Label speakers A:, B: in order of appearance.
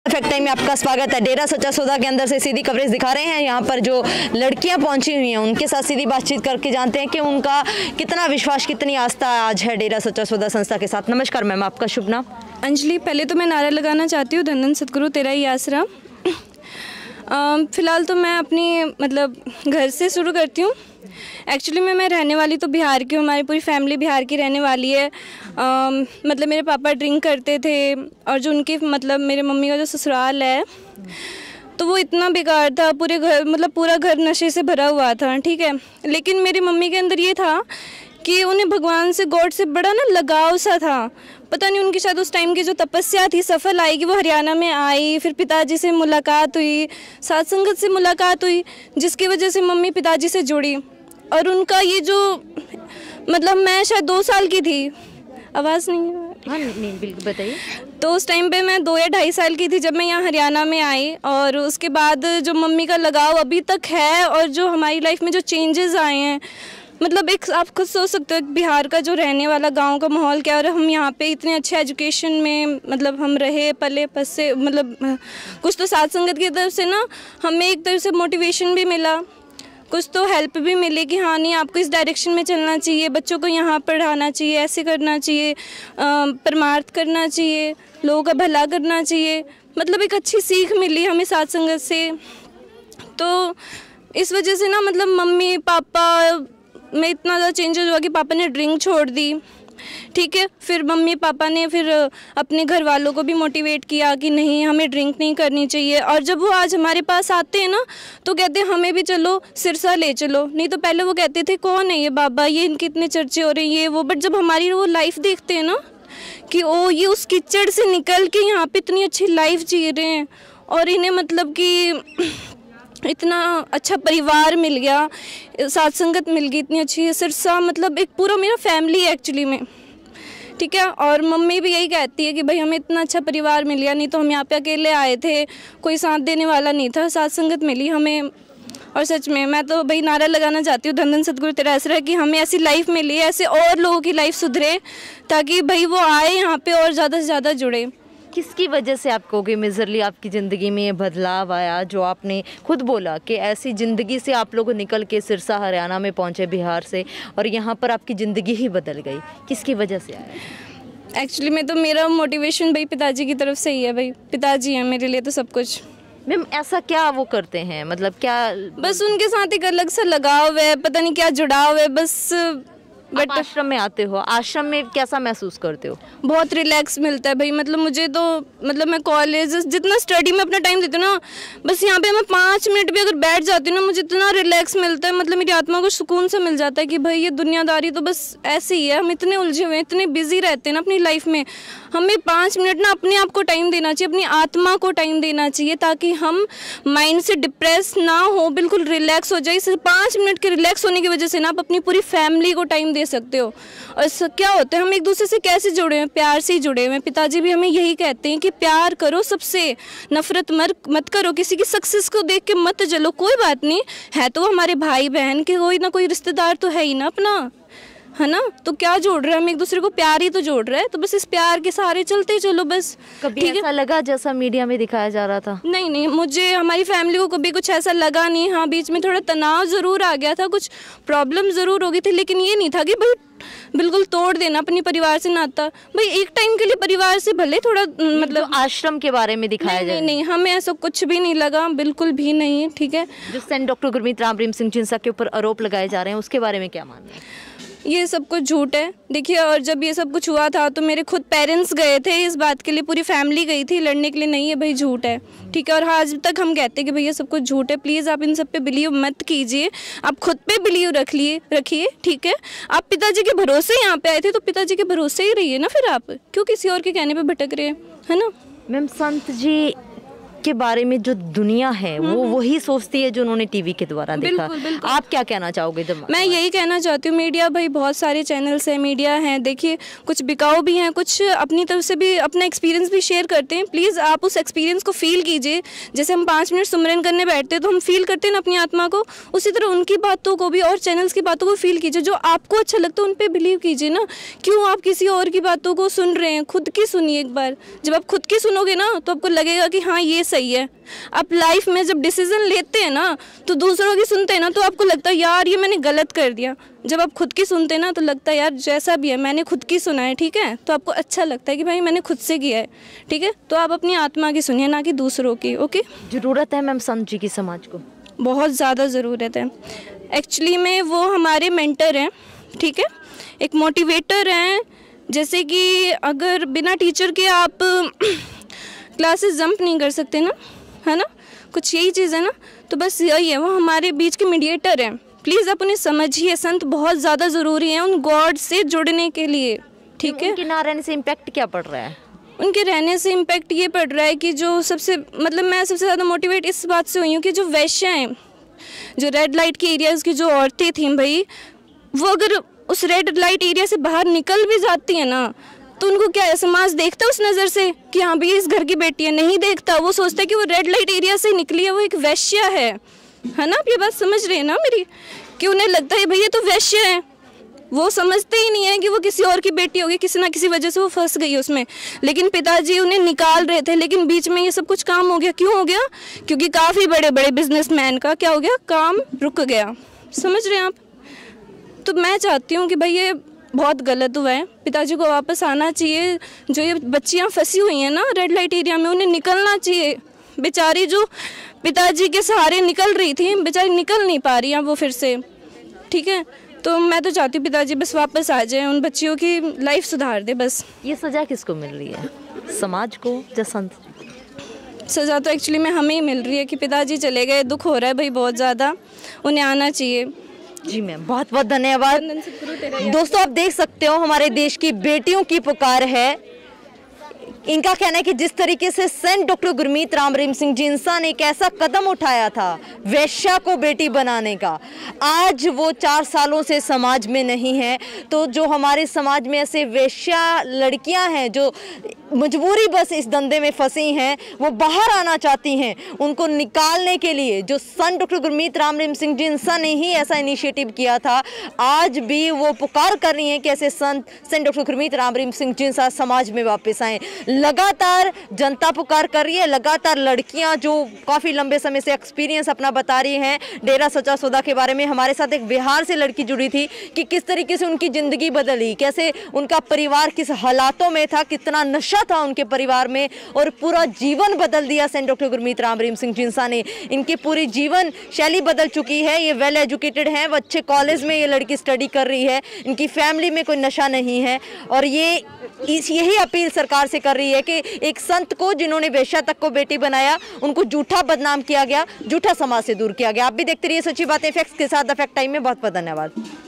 A: Perfect time में आपका स्वागत है। डेरा सच्चा सौदा के अंदर से सीधी कवरेज दिखा रहे हैं। यहाँ पर जो लड़कियाँ पहुँची हुई हैं उनके साथ सीधी बातचीत करके जानते हैं कि उनका कितना विश्वास, कितनी आस्था आज है डेरा सच्चा सौदा संस्था के साथ। नमस्कार मैम, आपका शुभ नाम?
B: अंजलि। पहले तो मैं नारा लगाना चाहती हूँ, धन धन सतगुरु तेरा ही आसरा। फ़िलहाल तो मैं अपनी घर से शुरू करती हूँ। एक्चुअली मैं रहने वाली तो बिहार की हूँ, हमारी पूरी फैमिली बिहार की रहने वाली है। मेरे पापा ड्रिंक करते थे और जो उनकी मेरे मम्मी का जो ससुराल है तो वो इतना बेकार था, पूरे घर पूरा घर नशे से भरा हुआ था, ठीक है। लेकिन मेरी मम्मी के अंदर ये था कि उन्हें भगवान से, गॉड से बड़ा लगाव सा था। पता नहीं उनकी शायद उस टाइम की जो तपस्या थी सफल आएगी। वो हरियाणा में आई, फिर पिताजी से मुलाकात हुई, साथ संगत से मुलाकात हुई, जिसकी वजह से मम्मी पिताजी से जुड़ी। और उनका ये जो मैं शायद 2 साल की थी, आवाज़ नहीं है?
A: हाँ नहीं, बिल्कुल बताइए।
B: तो उस टाइम पे मैं 2 या 2.5 साल की थी जब मैं यहाँ हरियाणा में आई। और उसके बाद जो मम्मी का लगाव अभी तक है और जो हमारी लाइफ में जो चेंजेस आए हैं, एक आप खुद सोच सकते हो बिहार का जो रहने वाला गांव का माहौल क्या, और हम यहाँ पे इतने अच्छे एजुकेशन में हम रहे पले पसे। कुछ तो साथ संगत की तरफ से ना हमें एक तरफ से मोटिवेशन भी मिला, कुछ तो हेल्प भी मिली कि हाँ नहीं आपको इस डायरेक्शन में चलना चाहिए, बच्चों को यहाँ पढ़ाना चाहिए, ऐसे करना चाहिए, परमार्थ करना चाहिए, लोगों का भला करना चाहिए। एक अच्छी सीख मिली हमें साथ संगत से। तो इस वजह से ना मम्मी पापा में इतना ज़्यादा चेंजेस हुआ कि पापा ने ड्रिंक छोड़ दी, ठीक है। फिर मम्मी पापा ने फिर अपने घर वालों को भी मोटिवेट किया कि नहीं हमें ड्रिंक नहीं करनी चाहिए। और जब वो आज हमारे पास आते हैं ना तो कहते हैं हमें भी चलो सिरसा ले चलो। नहीं तो पहले वो कहते थे कौन है ये बाबा, ये इनके इतने चर्चे हो रहे हैं ये वो। बट जब हमारी वो लाइफ देखते हैं ना कि ओ ये उस कीचड़ से निकल के यहाँ पे इतनी अच्छी लाइफ जी रहे हैं और इन्हें कि इतना अच्छा परिवार मिल गया, साथ संगत मिल गई इतनी अच्छी, सिरसा एक पूरा मेरा फैमिली है एक्चुअली में, ठीक है। और मम्मी भी यही कहती है कि भाई हमें इतना अच्छा परिवार मिल गया, नहीं तो हम यहाँ पे अकेले आए थे, कोई साथ देने वाला नहीं था, साथ संगत मिली हमें। और सच में मैं तो भाई नारा लगाना चाहती हूँ, धन धन सतगुरु तेरा आसरा, कि हमें ऐसी लाइफ मिली, ऐसे और लोगों की लाइफ सुधरे ताकि भाई वो आए यहाँ पे और ज़्यादा से ज़्यादा जुड़े।
A: किसकी वजह से आप कहोगे मेजरली आपकी ज़िंदगी में ये बदलाव आया, जो आपने खुद बोला कि ऐसी ज़िंदगी से आप लोग निकल के सिरसा हरियाणा में पहुंचे बिहार से और यहाँ पर आपकी ज़िंदगी ही बदल गई? किसकी वजह से आया?
B: एक्चुअली मैं तो मेरा मोटिवेशन भाई पिताजी की तरफ से ही है। भाई पिताजी हैं मेरे लिए तो सब कुछ।
A: मैम ऐसा क्या वो करते हैं, क्या?
B: बस उनके साथ एक अलग सा लगाव है, पता नहीं क्या जुड़ाव है बस।
A: बट आश्रम में आते हो, आश्रम में कैसा महसूस करते हो?
B: बहुत रिलैक्स मिलता है भाई। मुझे तो मैं कॉलेज जितना स्टडी में अपना टाइम देती हूँ ना, बस यहाँ पे मैं 5 मिनट भी अगर बैठ जाती हूँ ना, मुझे इतना रिलैक्स मिलता है। मेरी आत्मा को सुकून सा मिल जाता है कि भाई ये दुनियादारी तो बस ऐसे ही है, हम इतने उलझे हुए हैं, इतने बिजी रहते हैं ना अपनी लाइफ में। हमें 5 मिनट ना अपने आप को टाइम देना चाहिए, अपनी आत्मा को टाइम देना चाहिए, ताकि हम माइंड से डिप्रेस ना हो, बिल्कुल रिलैक्स हो जाए। इस 5 मिनट के रिलैक्स होने की वजह से ना आप अपनी पूरी फैमिली को टाइम दे सकते हो। और क्या होता है, हम एक दूसरे से कैसे जुड़े हैं? प्यार से ही जुड़े हुए हैं। पिताजी भी हमें यही कहते हैं कि प्यार करो सबसे, नफरत मत करो, किसी की सक्सेस को देख के मत जलो। कोई बात नहीं है तो हमारे भाई बहन के कोई ना कोई रिश्तेदार तो है ही ना अपना, है ना। तो क्या जोड़ रहा है, हम एक दूसरे को प्यार ही तो जोड़ रहा है। तो बस इस प्यार के सहारे चलते चलो बस।
A: कभी ऐसा लगा जैसा मीडिया में दिखाया जा रहा था?
B: नहीं, मुझे हमारी फैमिली को कभी कुछ ऐसा लगा नहीं। हाँ बीच में थोड़ा तनाव ज़रूर आ गया था, कुछ प्रॉब्लम ज़रूर हो गई थी, लेकिन ये नहीं था कि भाई बिल्कुल तोड़ देना अपने परिवार से नाता। भाई एक टाइम के लिए परिवार से भले थोड़ा
A: आश्रम के बारे में दिखाया जाए।
B: नहीं, हमें ऐसा कुछ भी नहीं लगा, बिल्कुल भी नहीं, ठीक है।
A: जो सेंट डॉक्टर गुरमीत राम रहीम सिंह जिनसा के ऊपर आरोप लगाए जा रहे हैं, उसके बारे में क्या मानना है?
B: ये सब कुछ झूठ है। देखिए, और जब ये सब कुछ हुआ था तो मेरे खुद पेरेंट्स गए थे इस बात के लिए, पूरी फैमिली गई थी लड़ने के लिए। नहीं है भाई, झूठ है, ठीक है। और हाँ, आज तक हम कहते हैं कि भाई ये सब कुछ झूठ है। प्लीज़ आप इन सब पे बिलीव मत कीजिए, आप खुद पे बिलीव रखिए, ठीक है। आप पिताजी के भरोसे यहाँ पे आए थे तो पिताजी के भरोसे ही रहिए ना, फिर आप क्यों किसी और के कहने पर भटक रहे हैं, है ना।
A: मैम संत जी के बारे में जो दुनिया है वो वही सोचती है जो उन्होंने टीवी के द्वारा देखा।
B: बिल्कुल।
A: आप क्या कहना चाहोगे? जब
B: मैं यही कहना चाहती हूँ, मीडिया भाई बहुत सारे चैनल्स हैं, मीडिया हैं, देखिए कुछ बिकाऊ भी हैं, कुछ अपनी तरफ से भी अपना एक्सपीरियंस भी शेयर करते हैं। प्लीज़ आप उस एक्सपीरियंस को फील कीजिए। जैसे हम 5 मिनट सुमरन करने बैठते हैं तो हम फील करते हैं ना अपनी आत्मा को, उसी तरह उनकी बातों को भी और चैनल्स की बातों को फील कीजिए। जो आपको अच्छा लगता है उन पर बिलीव कीजिए ना। क्यों आप किसी और की बातों को सुन रहे हैं? खुद की सुनिए एक बार। जब आप खुद की सुनोगे ना तो आपको लगेगा कि हाँ ये सही है। आप लाइफ में जब डिसीजन लेते हैं ना तो दूसरों की सुनते हैं ना तो आपको लगता है यार ये मैंने गलत कर दिया। जब आप खुद की सुनते हैं ना तो लगता है यार जैसा भी है मैंने खुद की सुना है, ठीक है, तो आपको अच्छा लगता है कि भाई मैंने खुद से किया है, ठीक है। तो आप अपनी आत्मा की सुनिए, ना कि दूसरों की। ओके,
A: ज़रूरत है मैम संत जी की समाज को?
B: बहुत ज़्यादा ज़रूरत है। एक्चुअली में वो हमारे मेंटर हैं, ठीक है, एक मोटिवेटर हैं। जैसे कि अगर बिना टीचर के आप क्लासेस जंप नहीं कर सकते ना, है ना, कुछ यही चीज़ है ना, तो बस यही है, वो हमारे बीच के मीडिएटर हैं। प्लीज़ आप उन्हें समझिए। संत बहुत ज़्यादा ज़रूरी हैं उन गॉड से जुड़ने के लिए, ठीक है।
A: उनके ना रहने से इम्पैक्ट क्या पड़ रहा है?
B: उनके रहने से इम्पैक्ट ये पड़ रहा है कि जो सबसे मतलब मैं सबसे ज़्यादा मोटिवेट इस बात से हुई हूँ कि जो वैश्य हैं, जो रेड लाइट के एरियाज़ की जो औरतें थीं भाई, वो अगर उस रेड लाइट एरिया से बाहर निकल भी जाती है ना तो उनको क्या है, समाज देखता है उस नज़र से कि हाँ भाई इस घर की बेटी है? नहीं देखता। वो सोचता है कि वो रेड लाइट एरिया से निकली है, वो एक वैश्य है ना। आप ये बात समझ रहे हैं ना मेरी, कि उन्हें लगता है भैया तो वैश्य है। वो समझते ही नहीं है कि वो किसी और की बेटी होगी, किसी ना किसी वजह से वो फंस गई उसमें। लेकिन पिताजी उन्हें निकाल रहे थे, लेकिन बीच में ये सब कुछ काम हो गया। क्यों हो गया? क्योंकि काफ़ी बड़े बड़े बिजनेसमैन का क्या हो गया, काम रुक गया। समझ रहे हैं आप? तो मैं चाहती हूँ कि भाई ये बहुत गलत हुआ है, पिताजी को वापस आना चाहिए। जो ये बच्चियाँ फंसी हुई हैं ना रेड लाइट एरिया में, उन्हें निकलना चाहिए। बेचारी जो पिताजी के सहारे निकल रही थी, बेचारी निकल नहीं पा रही हैं वो फिर से, ठीक है। तो मैं तो चाहती हूँ पिताजी बस वापस आ जाए, उन बच्चियों की लाइफ सुधार दे बस।
A: ये सज़ा किसको मिल रही है, समाज को या संत?
B: सज़ा तो एक्चुअली में हमें ही मिल रही है कि पिताजी चले गए। दुख हो रहा है भाई बहुत ज़्यादा, उन्हें आना चाहिए।
A: जी मैम, बहुत बहुत धन्यवाद। दोस्तों आप देख सकते हो हमारे देश की बेटियों की पुकार है। इनका कहना है कि जिस तरीके से सेंट डॉक्टर गुरमीत राम रहीम सिंह जिंसा ने एक ऐसा कदम उठाया था वैश्या को बेटी बनाने का, आज वो 4 सालों से समाज में नहीं है। तो जो हमारे समाज में ऐसे वैश्या लड़कियां हैं जो मजबूरी बस इस धंधे में फंसी हैं, वो बाहर आना चाहती हैं, उनको निकालने के लिए जो संत डॉक्टर गुरमीत राम रहीम सिंह जिंसा ने ही ऐसा इनिशिएटिव किया था, आज भी वो पुकार कर रही हैं कि ऐसे सेंट डॉक्टर गुरमीत राम रहीम सिंह जिंसा समाज में वापस आएँ। लगातार जनता पुकार कर रही है, लगातार लड़कियां जो काफ़ी लंबे समय से एक्सपीरियंस अपना बता रही हैं डेरा सच्चा सौदा के बारे में। हमारे साथ एक बिहार से लड़की जुड़ी थी कि किस तरीके से उनकी ज़िंदगी बदली, कैसे उनका परिवार किस हालातों में था, कितना नशा था उनके परिवार में, और पूरा जीवन बदल दिया सेंट डॉक्टर गुरमीत राम रहीम सिंह जिंसा ने। इनकी पूरी जीवन शैली बदल चुकी है। ये वेल एजुकेटेड हैं, वो अच्छे कॉलेज में ये लड़की स्टडी कर रही है, इनकी फैमिली में कोई नशा नहीं है। और ये यही अपील सरकार से कर रही है कि एक संत को जिन्होंने वेश्या तक को बेटी बनाया, उनको झूठा बदनाम किया गया, झूठा समाज से दूर किया गया। आप भी देखते रहिए सच्ची बातें फैक्ट्स के साथ द फैक्ट टाइम में। बहुत बहुत धन्यवाद।